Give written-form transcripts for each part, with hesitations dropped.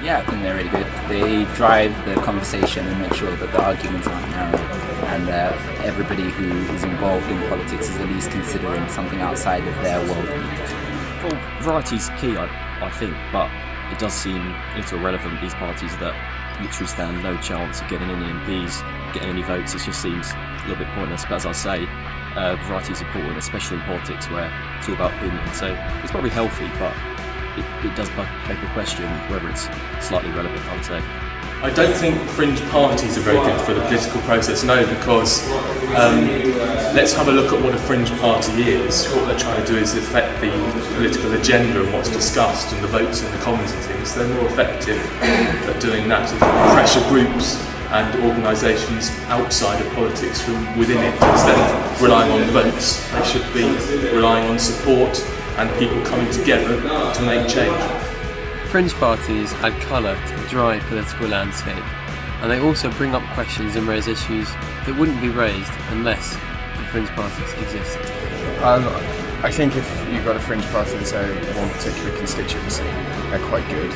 Yeah, I think they're really good. They drive the conversation and make sure that the arguments aren't narrow, and everybody who is involved in politics is at least considering something outside of their worldview. Well, variety's key, I think, but it does seem a little irrelevant, these parties that literally stand no chance of getting any MPs, getting any votes. It just seems a little bit pointless, but as I say, variety is important, especially in politics where it's all about opinion, so it's probably healthy, but it does beg the question whether it's slightly relevant, I would say. I don't think fringe parties are very good for the political process, no, because let's have a look at what a fringe party is. What they're trying to do is affect the political agenda and what's discussed and the votes in the Commons and things. They're more effective at doing that, pressure groups and organisations outside of politics from within it. Instead of relying on votes, they should be relying on support and people coming together to make change. Fringe parties add colour to the dry political landscape, and they also bring up questions and raise issues that wouldn't be raised unless the fringe parties existed. I think if you've got a fringe party in, say, one particular constituency, they're quite good.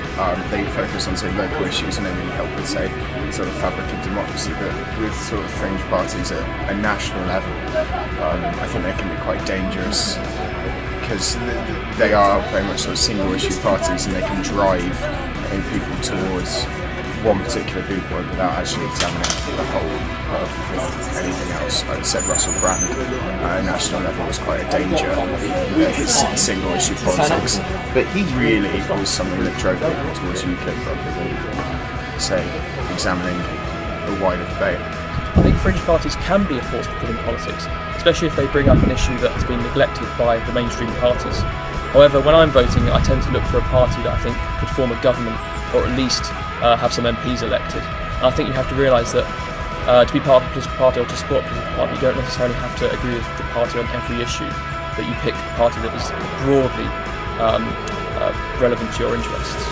They focus on, say, local issues and they really help with, say, sort of fabric of democracy. But with sort of fringe parties at a national level, I think they can be quite dangerous because they are very much sort of single issue parties and they can drive, I think, people towards one particular viewpoint without actually examining the whole of anything else. Like I said, Russell Brand at a national level was quite a danger. His single issue politics really was something that drove people towards UKIP rather than, say, examining the wider debate. I think fringe parties can be a force for good in politics, especially if they bring up an issue that has been neglected by the mainstream parties. However, when I'm voting, I tend to look for a party that I think could form a government or at least have some MPs elected. And I think you have to realise that to be part of a political party or to support a political party, you don't necessarily have to agree with the party on every issue, but you pick a party that is broadly relevant to your interests.